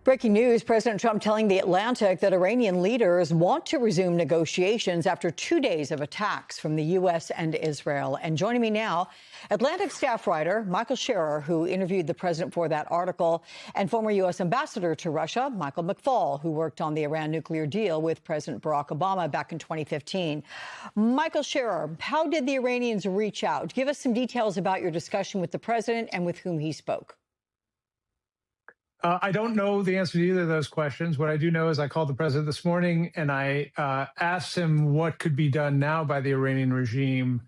Breaking news, President Trump telling The Atlantic that Iranian leaders want to resume negotiations after 2 days of attacks from the U.S. and Israel. And joining me now, Atlantic staff writer Michael Scherer, who interviewed the president for that article, and former U.S. ambassador to Russia, Michael McFaul, who worked on the Iran nuclear deal with President Barack Obama back in 2015. Michael Scherer, how did the Iranians reach out? Give us some details about your discussion with the president and with whom he spoke. I don't know the answer to either of those questions. What I do know is I called the president this morning and I asked him what could be done now by the Iranian regime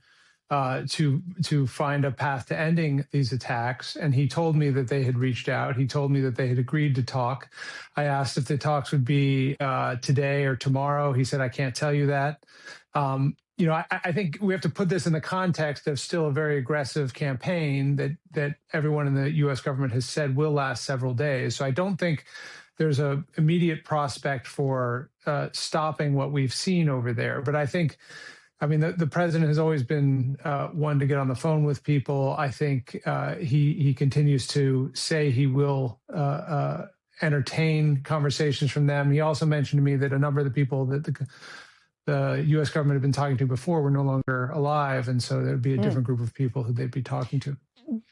to find a path to ending these attacks. And he told me that they had reached out. He told me that they had agreed to talk. I asked if the talks would be today or tomorrow. He said, I can't tell you that. I think we have to put this in the context of still a very aggressive campaign that everyone in the U.S. government has said will last several days. So I don't think there's an immediate prospect for stopping what we've seen over there. But I think, the president has always been one to get on the phone with people. I think he continues to say he will entertain conversations from them. He also mentioned to me that a number of the people that the U.S. government had been talking to before were no longer alive, and so there would be a different group of people who they'd be talking to.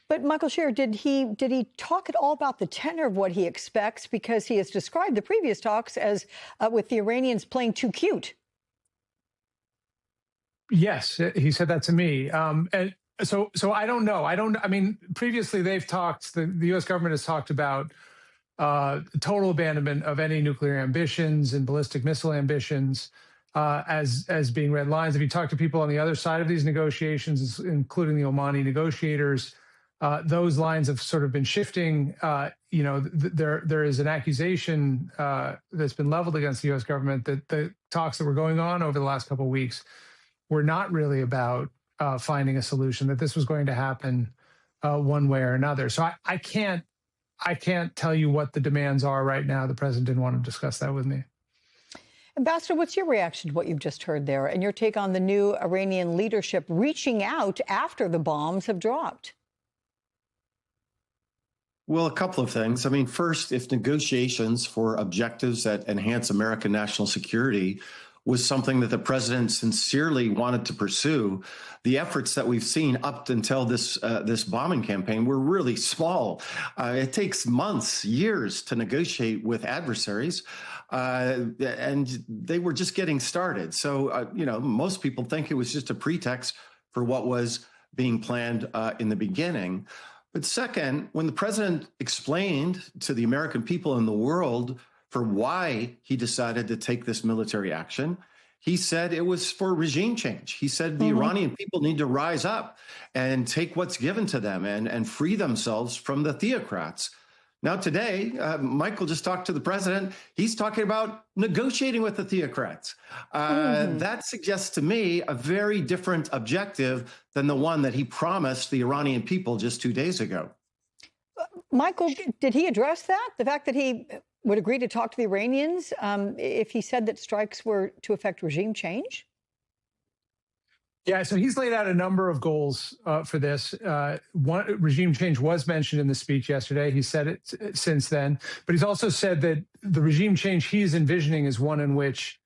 But Michael Scherer, did he talk at all about the tenor of what he expects? Because he has described the previous talks as with the Iranians playing too cute. Yes, he said that to me. And so I don't know. Previously they've talked. The U.S. government has talked about total abandonment of any nuclear ambitions and ballistic missile ambitions. As being red lines. If you talk to people on the other side of these negotiations, including the Omani negotiators, those lines have sort of been shifting. There is an accusation that's been leveled against the U.S. government that the talks that were going on over the last couple of weeks were not really about finding a solution, that this was going to happen one way or another. So I can't tell you what the demands are right now. The president didn't want to discuss that with me. Ambassador, what's your reaction to what you've just heard there and your take on the new Iranian leadership reaching out after the bombs have dropped? Well, a couple of things. First, if negotiations for objectives that enhance American national security was something that the president sincerely wanted to pursue, the efforts that we've seen up until this bombing campaign were really small. It takes months, years to negotiate with adversaries, and they were just getting started. So, most people think it was just a pretext for what was being planned in the beginning. But second, when the president explained to the American people and the world for why he decided to take this military action, he said it was for regime change. He said the Iranian people need to rise up and take what's given to them and free themselves from the theocrats. Now today, Michael just talked to the president. He's talking about negotiating with the theocrats. That suggests to me a very different objective than the one that he promised the Iranian people just 2 days ago. Michael, did he address that? The fact that he would agree to talk to the Iranians if he said that strikes were to affect regime change? Yeah, so he's laid out a number of goals for this. One, regime change was mentioned in the speech yesterday. He said it since then, but he's also said that the regime change he's envisioning is one in which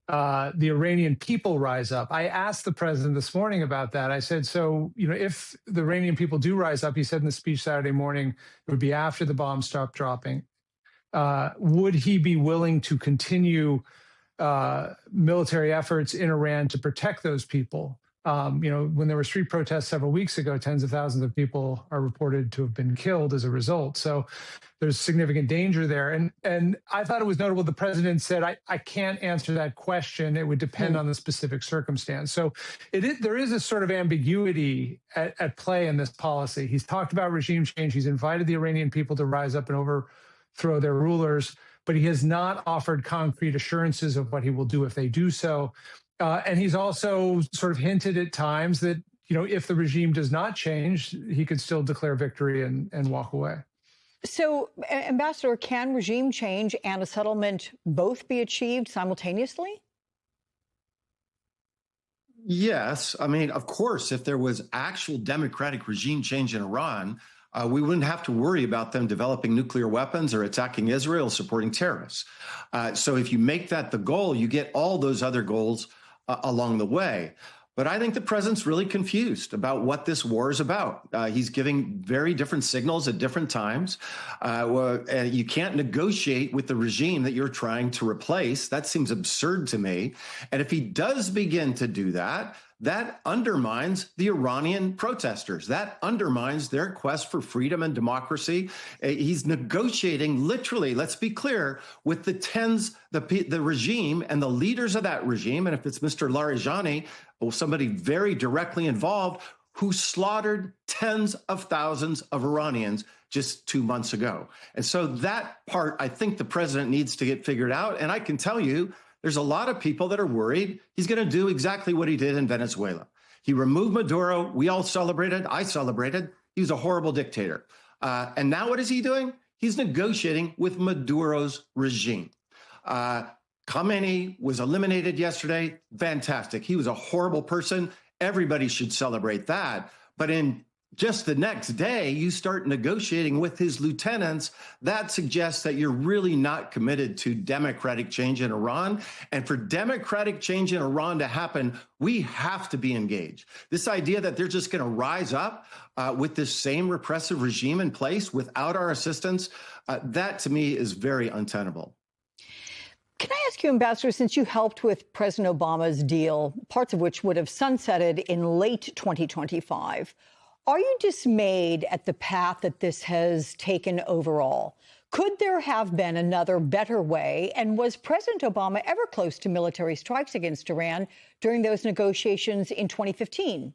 the Iranian people rise up. I asked the president this morning about that. I said, so, if the Iranian people do rise up, he said in the speech Saturday morning, it would be after the bombs stopped dropping. Would he be willing to continue military efforts in Iran to protect those people? When there were street protests several weeks ago, tens of thousands of people are reported to have been killed as a result. So there's significant danger there. And I thought it was notable the president said, I can't answer that question. It would depend on the specific circumstance. So there is a sort of ambiguity at play in this policy. He's talked about regime change. He's invited the Iranian people to rise up and overthrow their rulers, but he has not offered concrete assurances of what he will do if they do so. And he's also sort of hinted at times that, if the regime does not change, he could still declare victory and walk away. So, Ambassador, can regime change and a settlement both be achieved simultaneously? Yes. Of course, if there was actual democratic regime change in Iran, we wouldn't have to worry about them developing nuclear weapons or attacking Israel, supporting terrorists. So if you make that the goal, you get all those other goals along the way. But I think the president's really confused about what this war is about. He's giving very different signals at different times. You can't negotiate with the regime that you're trying to replace. That seems absurd to me. And if he does begin to do that, that undermines the Iranian protesters. That undermines their quest for freedom and democracy. He's negotiating literally, let's be clear, with the regime and the leaders of that regime. And if it's Mr. Larijani, or somebody very directly involved, who slaughtered tens of thousands of Iranians just 2 months ago. And so that part, I think the president needs to get figured out. And I can tell you, there's a lot of people that are worried he's going to do exactly what he did in Venezuela. He removed Maduro. We all celebrated. I celebrated. He was a horrible dictator. And now what is he doing? He's negotiating with Maduro's regime. Khamenei was eliminated yesterday. Fantastic. He was a horrible person. Everybody should celebrate that. But in just the next day, you start negotiating with his lieutenants. That suggests that you're really not committed to democratic change in Iran. And for democratic change in Iran to happen, we have to be engaged. This idea that they're just going to rise up with this same repressive regime in place without our assistance, that to me is very untenable. Can I ask you, Ambassador, since you helped with President Obama's deal, parts of which would have sunsetted in late 2025, are you dismayed at the path that this has taken overall? Could there have been another better way? And was President Obama ever close to military strikes against Iran during those negotiations in 2015?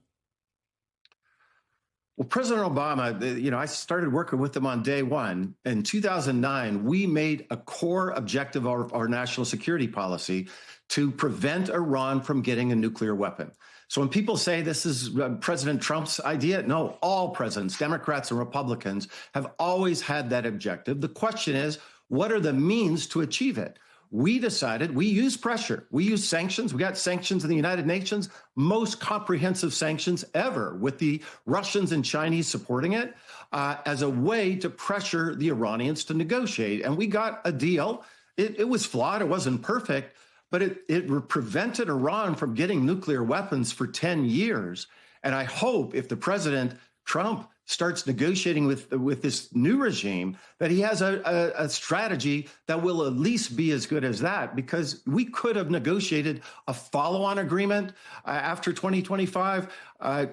Well, President Obama, I started working with him on day one. In 2009, we made a core objective of our national security policy to prevent Iran from getting a nuclear weapon. So when people say this is President Trump's idea, no, all presidents, Democrats and Republicans, have always had that objective. The question is, what are the means to achieve it? We decided we use pressure. We use sanctions. We got sanctions in the United Nations, most comprehensive sanctions ever, with the Russians and Chinese supporting it as a way to pressure the Iranians to negotiate. And we got a deal. It was flawed. It wasn't perfect, but it prevented Iran from getting nuclear weapons for 10 years. And I hope if the President Trump starts negotiating with this new regime, that he has a strategy that will at least be as good as that, because we could have negotiated a follow-on agreement after 2025.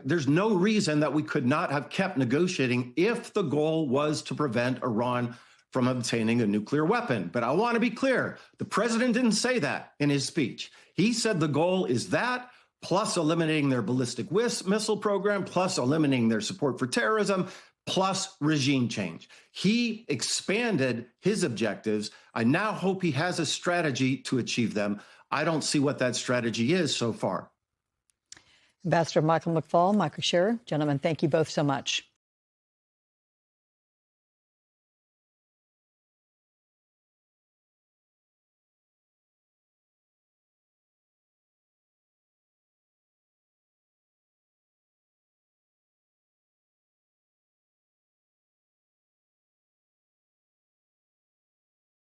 There's no reason that we could not have kept negotiating if the goal was to prevent Iran from obtaining a nuclear weapon. But I want to be clear, the president didn't say that in his speech. He said the goal is that, plus eliminating their ballistic missile program, plus eliminating their support for terrorism, plus regime change. He expanded his objectives. I now hope he has a strategy to achieve them. I don't see what that strategy is so far. Ambassador Michael McFaul, Michael Scherer, gentlemen, thank you both so much.